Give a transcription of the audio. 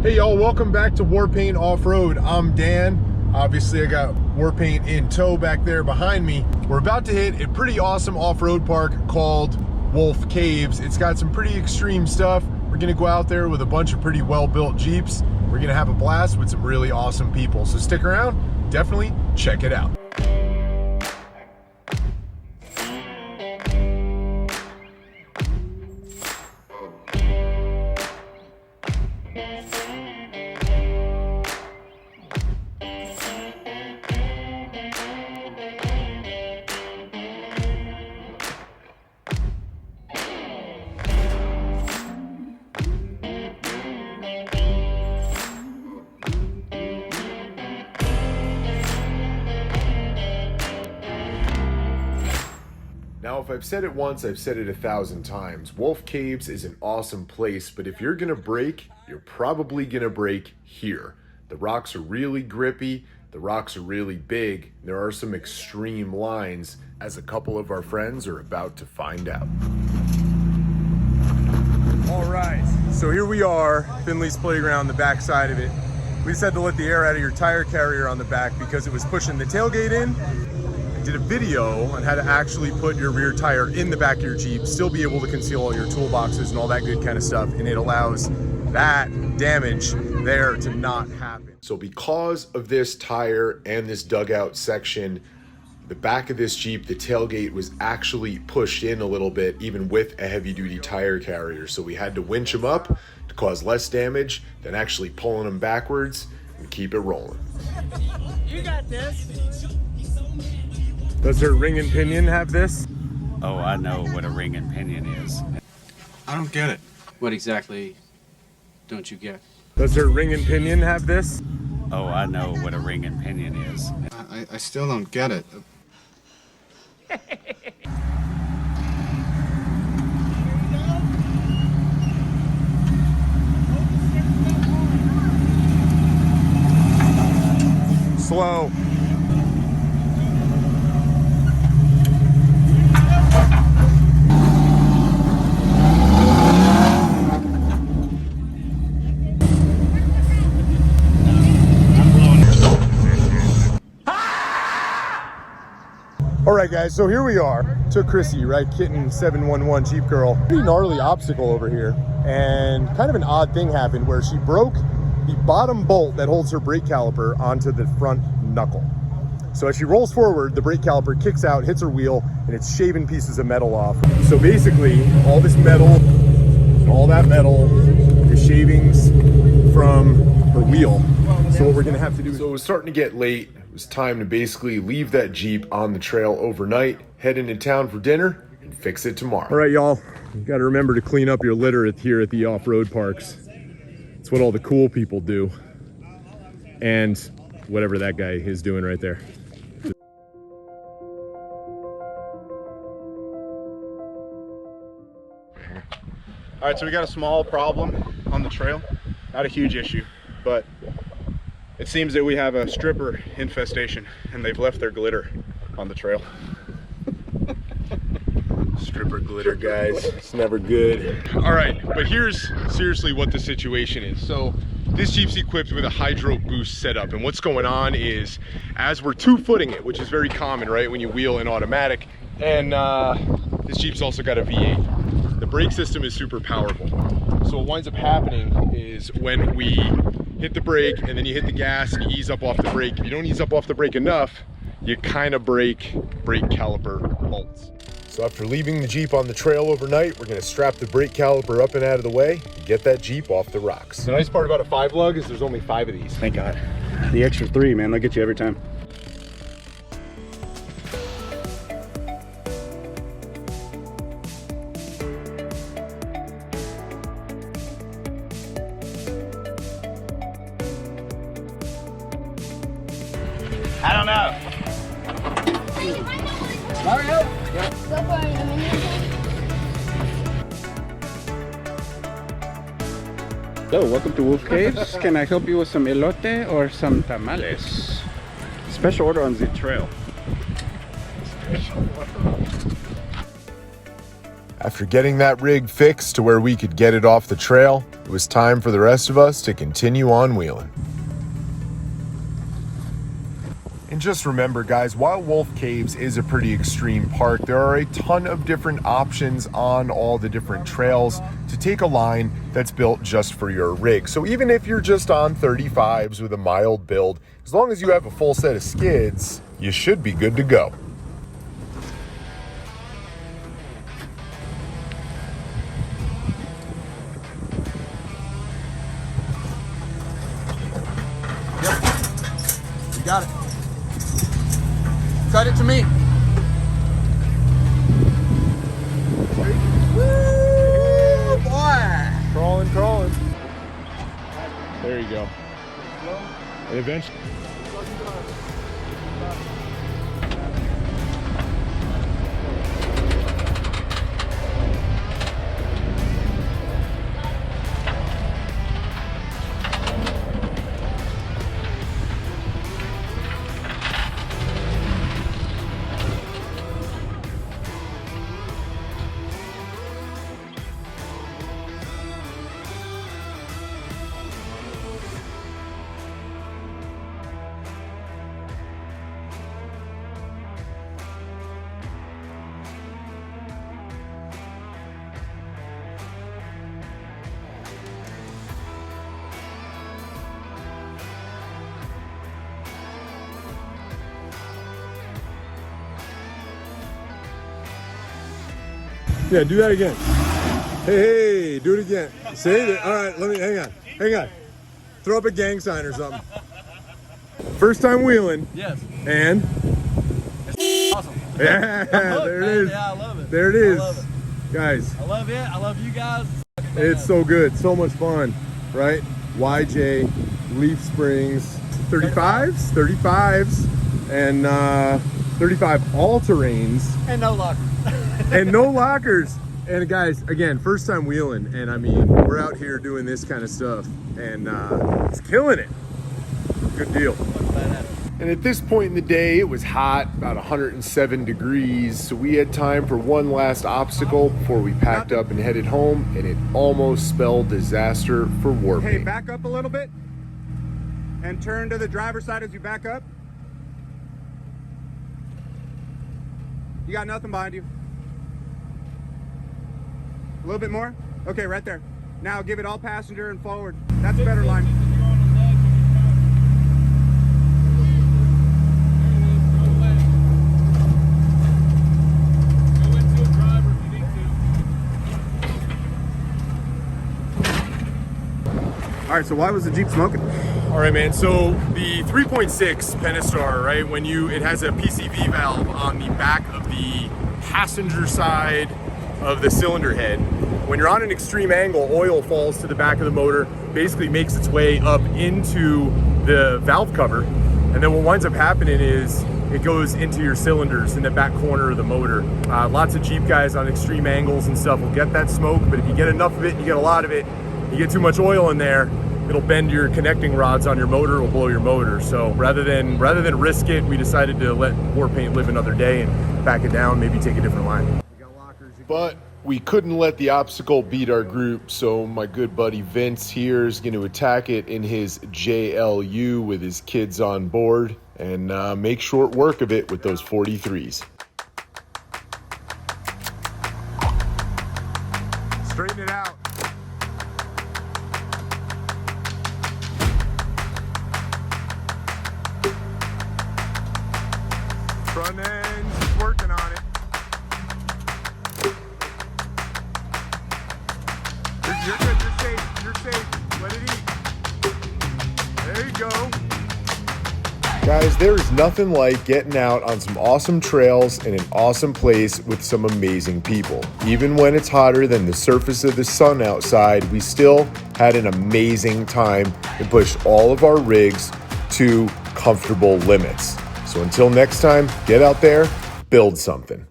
Hey y'all, welcome back to Warpaint Off-Road. I'm Dan. Obviously I got Warpaint in tow back there behind me. We're about to hit a pretty awesome off-road park called Wolf Caves. It's got some pretty extreme stuff. We're gonna go out there with a bunch of pretty well-built Jeeps. We're gonna have a blast with some really awesome people. So stick around, definitely check it out. Now, if I've said it once, I've said it 1,000 times. Wolf Caves is an awesome place, but if you're gonna brake, you're probably gonna brake here. The rocks are really grippy, the rocks are really big, there are some extreme lines, as a couple of our friends are about to find out. All right, so here we are, Finley's Playground, the back side of it. We just had to let the air out of your tire carrier on the back because it was pushing the tailgate in. Did a video on how to actually put your rear tire in the back of your Jeep, still be able to conceal all your toolboxes and all that good kind of stuff, and it allows that damage there to not happen. So because of this tire and this dugout section, the back of this Jeep, the tailgate was actually pushed in a little bit, even with a heavy duty tire carrier. So we had to winch them up to cause less damage than actually pulling them backwards and keep it rolling. You got this. Does their ring and pinion have this? Oh, I know what a ring and pinion is. I don't get it. What exactly don't you get? Does their ring and pinion have this? Oh, I know what a ring and pinion is. I still don't get it. Slow. All right guys, so here we are. Took Chrissy, right, Kitten 711 Jeep Girl. Pretty gnarly obstacle over here. And kind of an odd thing happened where she broke the bottom bolt that holds her brake caliper onto the front knuckle. So as she rolls forward, the brake caliper kicks out, hits her wheel, and it's shaving pieces of metal off. So basically, all this metal, and all that metal is shavings from her wheel. So what we're gonna have to do is... So it was starting to get late. It was time to basically leave that Jeep on the trail overnight, head into town for dinner, and fix it tomorrow. All right, y'all, you gotta remember to clean up your litter here at the off-road parks. It's what all the cool people do. And whatever that guy is doing right there. All right, so we got a small problem on the trail. Not a huge issue, but it seems that we have a stripper infestation and they've left their glitter on the trail. Stripper glitter, guys. It's never good. All right, but here's seriously what the situation is. So this Jeep's equipped with a hydro boost setup, and what's going on is, as we're two-footing it, which is very common, right, when you wheel in automatic, and this Jeep's also got a V8. The brake system is super powerful. So what winds up happening is when we hit the brake and then you hit the gas and you ease up off the brake, if you don't ease up off the brake enough, you kind of break brake caliper bolts. So after leaving the Jeep on the trail overnight, we're gonna strap the brake caliper up and out of the way and get that Jeep off the rocks. The nice part about a 5-lug is there's only 5 of these. Thank God. The extra 3, man, they'll get you every time. I don't know. Mario? Yep. Go for it in a minute. Hello, welcome to Wolf Caves. Can I help you with some elote or some tamales? Special order on the trail. After getting that rig fixed to where we could get it off the trail, it was time for the rest of us to continue on wheeling. And just remember, guys, while Wolf Caves is a pretty extreme park, there are a ton of different options on all the different trails to take a line that's built just for your rig. So even if you're just on 35s with a mild build, as long as you have a full set of skids, you should be good to go. You got it. Cut it to me. Woo, boy. Crawling, crawling. There you go. And eventually. Yeah, do that again. Hey, do it again. See? All right, let me, hang on. Throw up a gang sign or something. First time wheeling. Yes. And? Awesome. Yeah, there it is. Yeah, I love it. There it is. I love it. Guys. I love it. I love you guys. It's so good. So much fun, right? YJ, Leaf Springs, 35s, and 35 all-terrains. And no lockers. And no lockers. And guys, again, first time wheeling, and I mean, we're out here doing this kind of stuff, and it's killing it. Good deal. And at this point in the day, it was hot, about 107 degrees, so we had time for one last obstacle before we packed up and headed home, and it almost spelled disaster for Warpaint. Hey, back up a little bit and turn to the driver's side as you back up. You got nothing behind you. A little bit more? Okay, right there. Now give it all passenger and forward. That's a better line. All right, so why was the Jeep smoking? All right, man, so the 3.6 Pentastar, right, it has a PCV valve on the back of the passenger side of the cylinder head. When you're on an extreme angle, oil falls to the back of the motor, basically makes its way up into the valve cover, and then what winds up happening is it goes into your cylinders in the back corner of the motor. Lots of Jeep guys on extreme angles and stuff will get that smoke, but if you get enough of it, you get a lot of it, you get too much oil in there, it'll bend your connecting rods on your motor, it'll blow your motor. So rather than risk it, we decided to let Warpaint live another day and back it down, maybe take a different line. But we couldn't let the obstacle beat our group, so my good buddy Vince here is going to attack it in his JLU with his kids on board and make short work of it with those 43s. Straighten it out. Front end, just working on it. You're good, you're safe, let it eat. There you go. Guys, there is nothing like getting out on some awesome trails in an awesome place with some amazing people. Even when it's hotter than the surface of the sun outside, we still had an amazing time and pushed all of our rigs to comfortable limits. So until next time, get out there, build something.